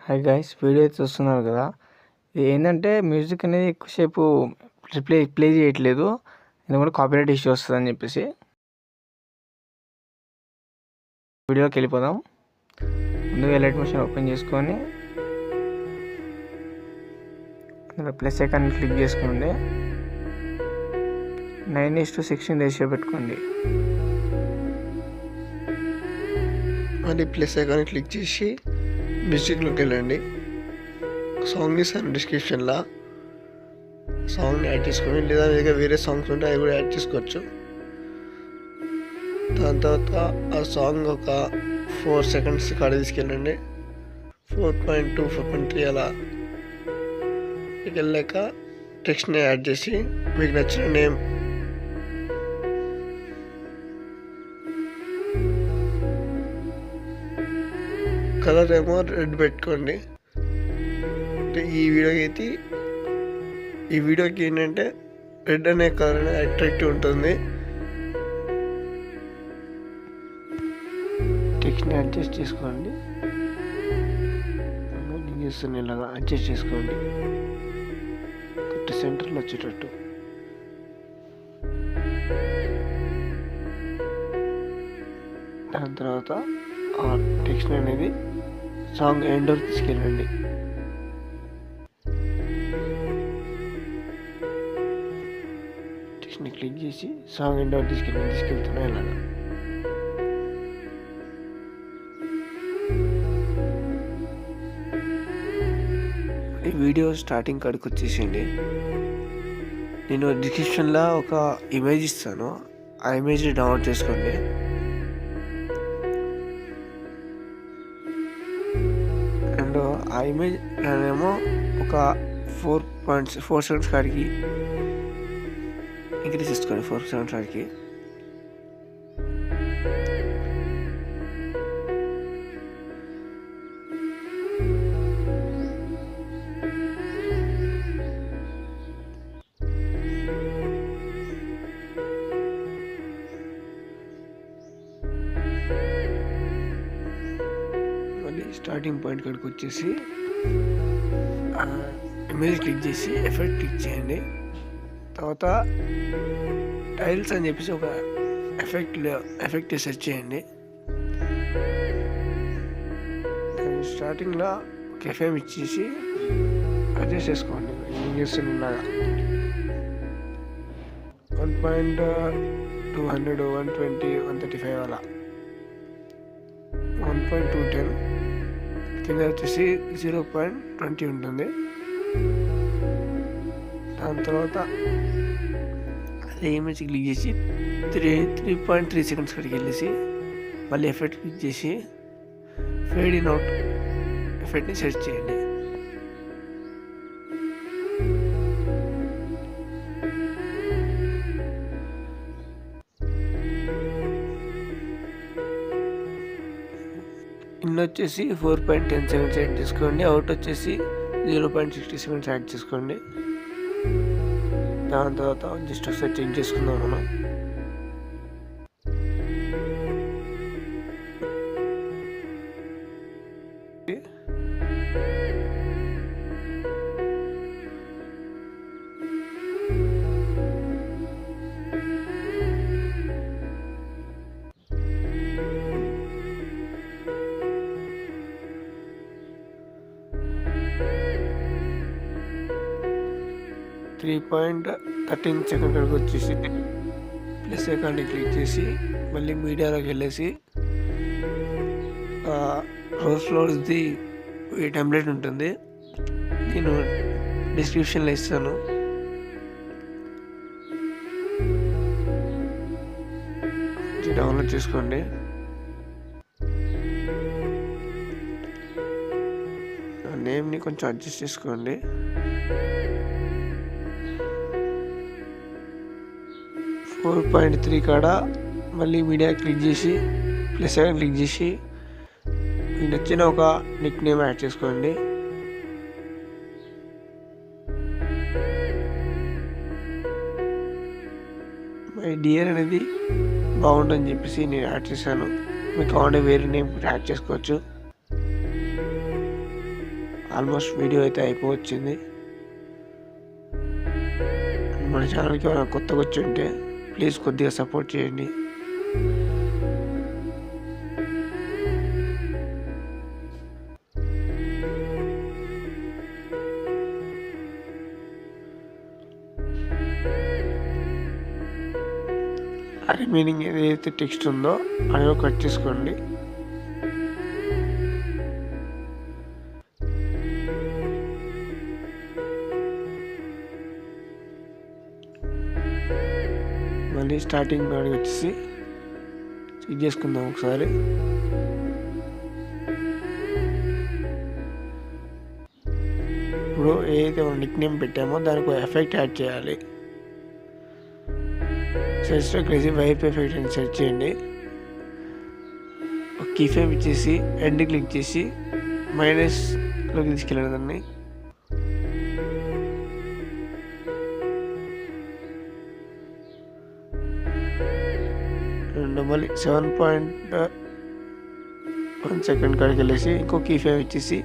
Hi guys, video అయితే చూస్తున్నారు కదా. ఇది ఏంటంటే మ్యూజిక్ అనేది ఎక్కువసేపు ప్లే చేయట్లేదు, ఎందుకంటే కాపీరైట్ ఇష్యూ వస్తుందని చెప్పేసి. వీడియోకి వెళ్ళిపోదాం. ముందుగా ఎలైట్ మోషన్ ఓపెన్ చేసుకొని ప్లస్ ఐకాన్ క్లిక్ చేసుకోండి. 9:16 రేషియో పెట్టుకోండి. అది ప్లస్ ఐకాన్ క్లిక్ చేసి మ్యూజిక్లోకి వెళ్ళండి. సాంగ్ ఇస్తాను డిస్క్రిప్షన్లో, సాంగ్ని యాడ్ చేసుకోండి. లేదా మీ వేరే సాంగ్స్ ఉంటే అవి కూడా యాడ్ చేసుకోవచ్చు. దాని తర్వాత ఆ సాంగ్ ఒక 4 seconds కాడ తీసుకెళ్ళండి. 4.2 4.3 అలా వెళ్ళాక టెక్స్ట్ని యాడ్ చేసి మీకు నచ్చిన నేమ్ కలర్ ఏమో రెడ్ పెట్టుకోండి. ఈ వీడియోకి ఏంటంటే రెడ్ అనే కలర్ అనేది అట్రాక్టివ్ ఉంటుంది. టెక్స్ట్ని అడ్జస్ట్ చేసుకోండి. చేస్తున్న ఇలాగా అడ్జస్ట్ చేసుకోండి, కరెక్ట్ సెంటర్లో వచ్చేటట్టు. దాని తర్వాత ఆ టెక్స్ట్ అనేది సాంగ్ ఎండ్ వరకు తీసుకెళ్ళండి. టెక్స్ట్ని క్లిక్ చేసి సాంగ్ ఎండ్ వరకు తీసుకెళ్తున్నా ఇలాగా. ఈ వీడియో స్టార్టింగ్ కాడికి వచ్చేసింది. నేను డిస్క్రిప్షన్లో ఒక ఇమేజ్ ఇస్తాను, ఆ ఇమేజ్ని డౌన్లోడ్ చేసుకోండి. అండ్ ఆ ఇమేజ్ ఏమో ఒక 4 seconds కాడికి ఇంక్రీజ్ చేసుకోండి. 4 seconds కాడికి స్టార్టింగ్ పాయింట్ కాడికి వచ్చేసి ఇమేజ్ క్లిక్ చేసి ఎఫెక్ట్ క్లిక్ చేయండి. తర్వాత టైల్స్ అని చెప్పేసి ఒక ఎఫెక్ట్ సెర్చ్ చేయండి. స్టార్టింగ్లో ఒక ఎఫ్ఎం ఇచ్చేసి అడ్జస్ట్ చేసుకోండి. ఏం చేస్తున్నాగా 1.200 120 135 అలా 1.210 కింద వచ్చేసి 0.20 ఉంటుంది. దాని తర్వాత అదే ఇమేజ్ క్లిక్ చేసి 3.3 seconds కాడికి వెళ్ళేసి మళ్ళీ ఎఫెక్ట్ క్లిక్ చేసి ఫేడ్ ఇన్ అవుట్ ఎఫెక్ట్ని సెర్చ్ చేయండి. ఇన్ వచ్చేసి 4.10 seconds యాడ్ చేసుకోండి. అవుట్ వచ్చేసి 0.60 seconds యాడ్ చేసుకోండి. దాని తర్వాత జస్ట్ ఒకసారి చెక్ చేసుకుందాం మనం. .13 seconds కాడికి వచ్చేసి ప్లస్ ఐకాన్ని క్లిక్ చేసి మళ్ళీ మీడియాలోకి వెళ్ళేసి రోల్స్ది ఈ టెంప్లెట్ ఉంటుంది, నేను డిస్క్రిప్షన్లో ఇస్తాను. డౌన్లోడ్ చేసుకోండి. నేమ్ని కొంచెం అడ్జస్ట్ చేసుకోండి. .3 కాడ మళ్ళీ మీడియా క్లిక్ చేసి ప్లస్ ఐకాన్ క్లిక్ చేసి మీకు నచ్చిన ఒక నిక్ నేమ్ యాడ్ చేసుకోండి. మై డియర్ అనేది బాగుంటుందని చెప్పేసి నేను యాడ్ చేశాను. మీకు కావాలంటే వేరే నేమ్ యాడ్ చేసుకోవచ్చు. ఆల్మోస్ట్ వీడియో అయితే అయిపోవచ్చింది. మన ఛానల్కి ఎవరైనా కొత్తగా వచ్చి ఉంటే ప్లీజ్ కొద్దిగా సపోర్ట్ చేయండి. రిమైనింగ్ ఏదైతే టెక్స్ట్ ఉందో అది కట్ చేసుకోండి. మళ్ళీ స్టార్టింగ్ కాడికి వచ్చేసి చెక్ చేసుకుందాం ఒకసారి. ఇప్పుడు ఏదైతే మనం నిక్ నేమ్ పెట్టామో దానికి ఒక ఎఫెక్ట్ యాడ్ చేయాలి. సెర్చ్లో క్రేజీ వైప్ ఎఫెక్ట్ అని సెర్చ్ చేయండి. ఒక కీ ఫ్రేమ్ ఇచ్చేసి ఎండ్ క్లిక్ చేసి మైనస్లోకి తీసుకెళ్ళండి దాన్ని. మళ్ళీ 7.1 సెకండ్ కాడికి వెళ్ళేసి ఇంకో కీ ఫ్రేమ్ ఇచ్చేసి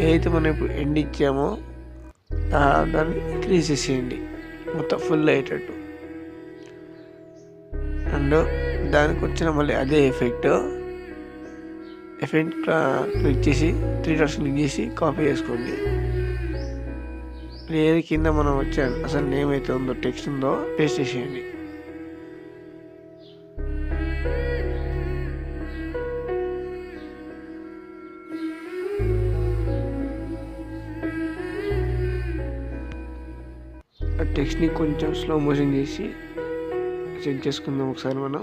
ఏదైతే మనం ఇప్పుడు ఎండ్ ఇచ్చామో దాన్ని ఇంక్రీజ్ చేసేయండి మొత్తం ఫుల్ అయ్యేటట్టు. అండ్ దానికి వచ్చిన మళ్ళీ అదే ఎఫెక్ట్ క్లిక్ చేసి 3 డాట్స్ క్లిక్ చేసి కాపీ చేసుకోండి. ఏది కింద మనం వచ్చాను అసలు నేమ్ అయితే ఉందో టెక్స్ట్ ఉందో పేస్ట్ చేసేయండి. ఆ టెక్స్ట్ని కొంచెం స్లో మోషన్ చేసి చెక్ చేసుకుందాం ఒకసారి మనం.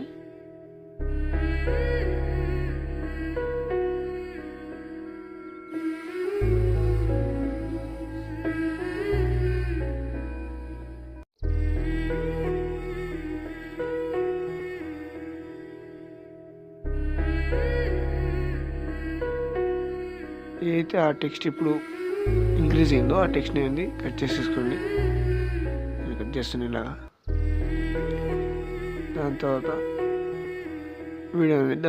ఏదైతే ఆ టెక్స్ట్ ఇప్పుడు ఇంక్రీజ్ అయిందో ఆ టెక్స్ట్ అనేది కట్ చేసేసుకోండి. కట్ చేస్తుంది ఇలాగా. దాని తర్వాత వీడియో అనేది